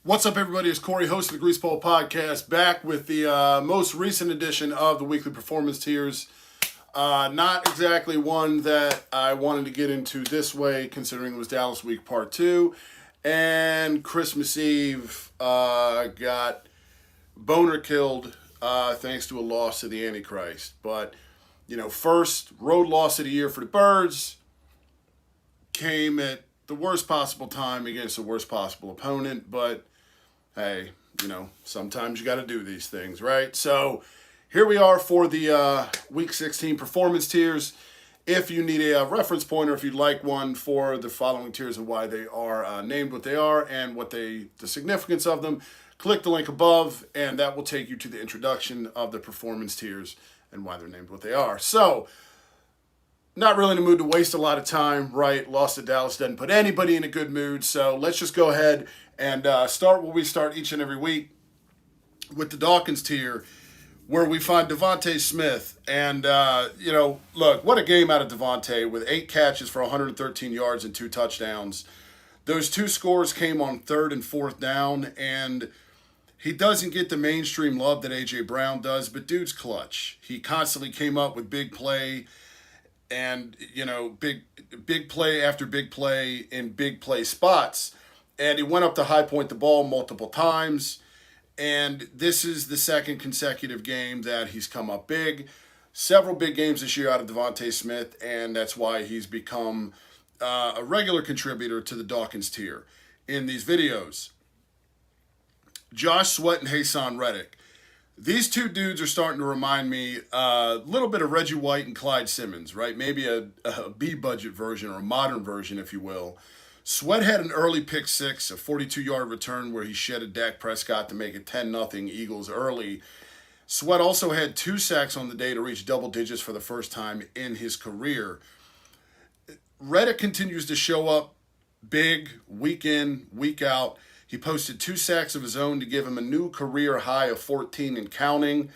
What's up, everybody? It's Corey, host of the Grease Pole Podcast, back with the most recent edition of the weekly performance tiers. Not exactly one that I wanted to get into this way, considering it was Dallas Week Part 2. And Christmas Eve got boner killed thanks to a loss to the Antichrist. But, first road loss of the year for the Birds came at the worst possible time against the worst possible opponent, but hey, sometimes you got to do these things, right? So here we are for the Week 16 performance tiers. If you need a reference point or if you'd like one for the following tiers and why they are named what they are and the significance of them, click the link above and that will take you to the introduction of the performance tiers and why they're named what they are. So, not really in the mood to waste a lot of time, right? Loss to Dallas doesn't put anybody in a good mood. So let's just go ahead and start where we start each and every week with the Dawkins tier, where we find Devontae Smith. And, look, what a game out of Devontae with 8 catches for 113 yards and 2 touchdowns. Those 2 scores came on 3rd and 4th down, and he doesn't get the mainstream love that A.J. Brown does, but dude's clutch. He constantly came up with big play. And, big play after big play in big play spots. And he went up to high point the ball multiple times. And this is the second consecutive game that he's come up big. Several big games this year out of Devontae Smith. And that's why he's become a regular contributor to the Dawkins tier in these videos. Josh Sweat and Hassan Reddick. These two dudes are starting to remind me a little bit of Reggie White and Clyde Simmons, right? Maybe a B-budget version or a modern version, if you will. Sweat had an early pick six, a 42-yard return where he shedded Dak Prescott to make it 10-0 Eagles early. Sweat also had 2 sacks on the day to reach double digits for the first time in his career. Reddick continues to show up big, week in, week out. He posted 2 sacks of his own to give him a new career high of 14 and counting.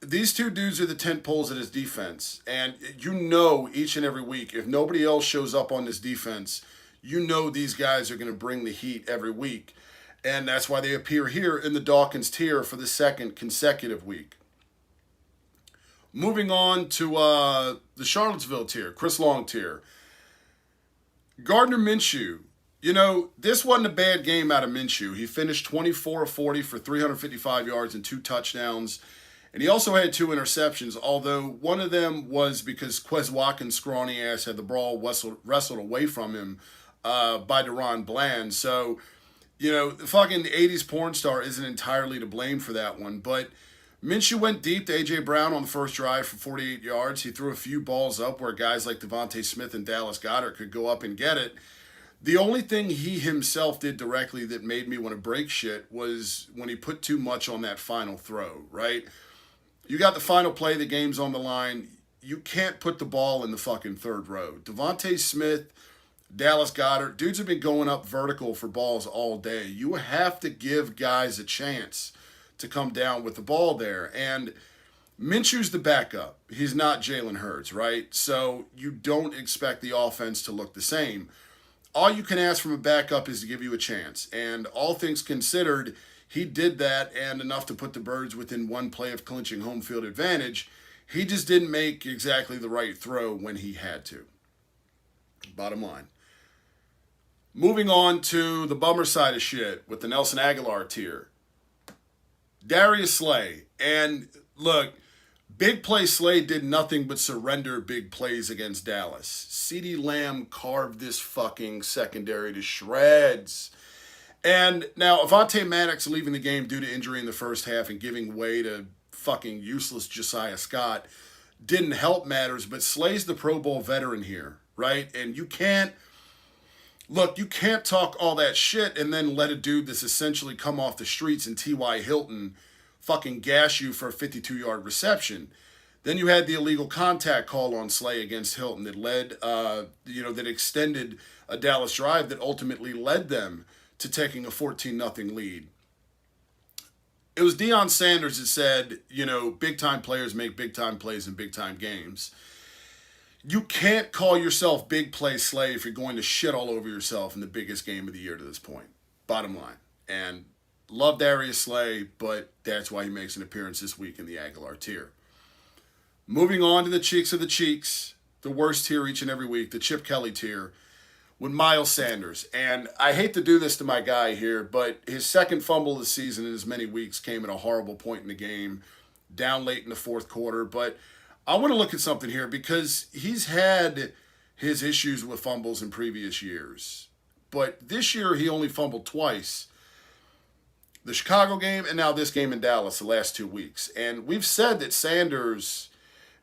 These two dudes are the tent poles of his defense. And each and every week, if nobody else shows up on this defense, these guys are going to bring the heat every week. And that's why they appear here in the Dawkins tier for the second consecutive week. Moving on to the Charlottesville tier, Chris Long tier. Gardner Minshew. This wasn't a bad game out of Minshew. He finished 24 of 40 for 355 yards and 2 touchdowns. And he also had 2 interceptions, although one of them was because Quez Watkins' scrawny ass had the ball wrestled away from him by Deron Bland. So, the fucking 80s porn star isn't entirely to blame for that one. But Minshew went deep to A.J. Brown on the first drive for 48 yards. He threw a few balls up where guys like Devontae Smith and Dallas Goedert could go up and get it. The only thing he himself did directly that made me want to break shit was when he put too much on that final throw, right? You got the final play, the game's on the line. You can't put the ball in the fucking third row. Devontae Smith, Dallas Goedert, dudes have been going up vertical for balls all day. You have to give guys a chance to come down with the ball there. And Minshew's the backup. He's not Jalen Hurts, right? So you don't expect the offense to look the same. All you can ask from a backup is to give you a chance. And all things considered, he did that and enough to put the Birds within 1 play of clinching home field advantage. He just didn't make exactly the right throw when he had to. Bottom line. Moving on to the bummer side of shit with the Nelson Aguilar tier. Darius Slay. And look, Big Play Slay did nothing but surrender big plays against Dallas. CeeDee Lamb carved this fucking secondary to shreds. And now Avonte Maddox leaving the game due to injury in the first half and giving way to fucking useless Josiah Scott didn't help matters, but Slay's the Pro Bowl veteran here, right? And you can't talk all that shit and then let a dude that's essentially come off the streets in T.Y. Hilton fucking gash you for a 52-yard reception. Then you had the illegal contact call on Slay against Hilton that led, that extended a Dallas drive that ultimately led them to taking a 14-0 lead. It was Deion Sanders that said, big-time players make big-time plays in big-time games. You can't call if you're going to shit all over yourself in the biggest game of the year to this point. Bottom line. And love Darius Slay, but that's why he makes an appearance this week in the Aguilar tier. Moving on to the cheeks of the cheeks, the worst tier each and every week, the Chip Kelly tier, with Miles Sanders. And I hate to do this to my guy here, but his second fumble of the season in as many weeks came at a horrible point in the game, down late in the fourth quarter. But I want to look at something here because he's had his issues with fumbles in previous years. But this year he only fumbled twice. The Chicago game and now this game in Dallas the last 2 weeks. And we've said that Sanders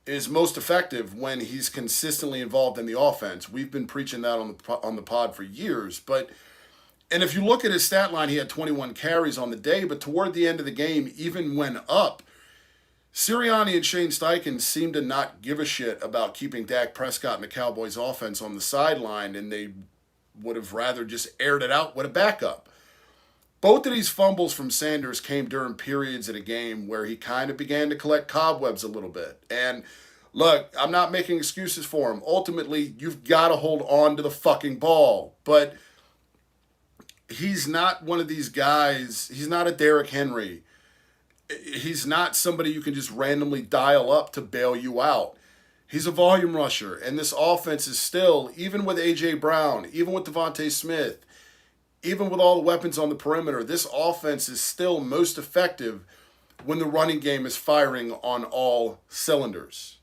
is most effective when he's consistently involved in the offense. We've been preaching that on the pod for years. And if you look at his stat line, he had 21 carries on the day, but toward the end of the game, even when up, Sirianni and Shane Steichen seemed to not give a shit about keeping Dak Prescott and the Cowboys offense on the sideline, and they would have rather just aired it out with a backup. Both of these fumbles from Sanders came during periods of the game where he kind of began to collect cobwebs a little bit. And look, I'm not making excuses for him. Ultimately, you've got to hold on to the fucking ball. But he's not one of these guys. He's not a Derrick Henry. He's not somebody you can just randomly dial up to bail you out. He's a volume rusher. And this offense is still, even with A.J. Brown, even with Devontae Smith, even with all the weapons on the perimeter, this offense is still most effective when the running game is firing on all cylinders.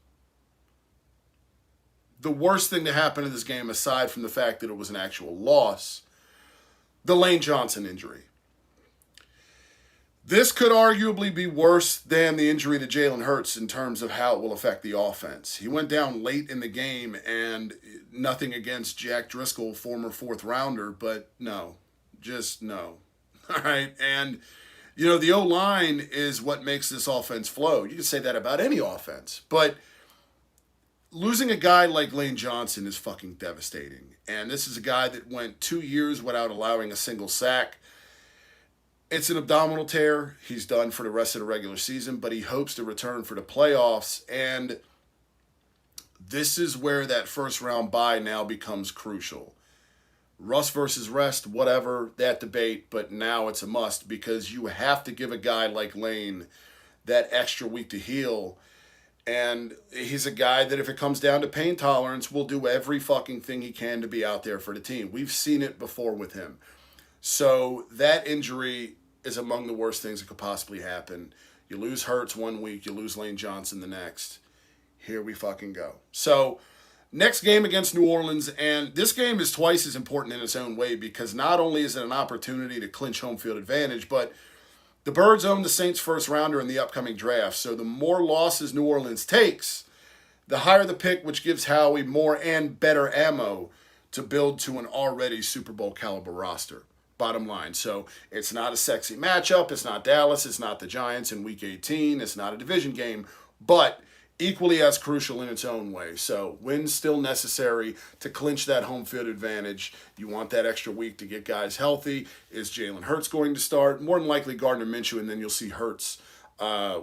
The worst thing to happen in this game, aside from the fact that it was an actual loss, the Lane Johnson injury. This could arguably be worse than the injury to Jalen Hurts in terms of how it will affect the offense. He went down late in the game, and nothing against Jack Driscoll, former fourth rounder, but no. Just no. All right. And, the O-line is what makes this offense flow. You can say that about any offense. But losing a guy like Lane Johnson is fucking devastating. And this is a guy that went 2 years without allowing a single sack. It's an abdominal tear. He's done for the rest of the regular season, but he hopes to return for the playoffs. And this is where that first round bye now becomes crucial. Russ versus rest, whatever, that debate, but now it's a must because you have to give a guy like Lane that extra week to heal. And he's a guy that if it comes down to pain tolerance, will do every fucking thing he can to be out there for the team. We've seen it before with him. So that injury is among the worst things that could possibly happen. You lose Hurts 1 week, you lose Lane Johnson the next. Here we fucking go. So next game against New Orleans, and this game is twice as important in its own way because not only is it an opportunity to clinch home field advantage, but the Birds own the Saints' first rounder in the upcoming draft. So the more losses New Orleans takes, the higher the pick, which gives Howie more and better ammo to build to an already Super Bowl caliber roster. Bottom line. So it's not a sexy matchup. It's not Dallas. It's not the Giants in Week 18. It's not a division game, but equally as crucial in its own way. So wins still necessary to clinch that home field advantage. You want that extra week to get guys healthy. Is Jalen Hurts going to start? More than likely Gardner Minshew, and then you'll see Hurts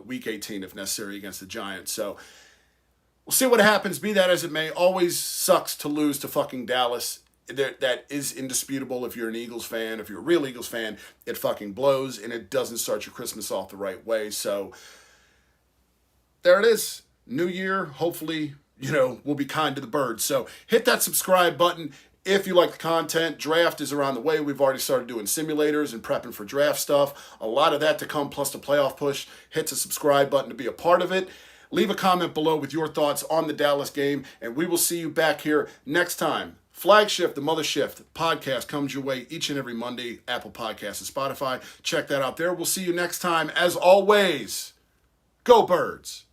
Week 18 if necessary against the Giants. So we'll see what happens. Be that as it may, always sucks to lose to fucking Dallas. That is indisputable if you're an Eagles fan. If you're a real Eagles fan, it fucking blows, and it doesn't start your Christmas off the right way. So there it is. New year, hopefully, we'll be kind to the Birds. So hit that subscribe button if you like the content. Draft is around the way. We've already started doing simulators and prepping for draft stuff. A lot of that to come, plus the playoff push. Hit the subscribe button to be a part of it. Leave a comment below with your thoughts on the Dallas game, and we will see you back here next time. Flagship, the Mothership podcast comes your way each and every Monday, Apple Podcasts and Spotify. Check that out there. We'll see you next time. As always, go Birds.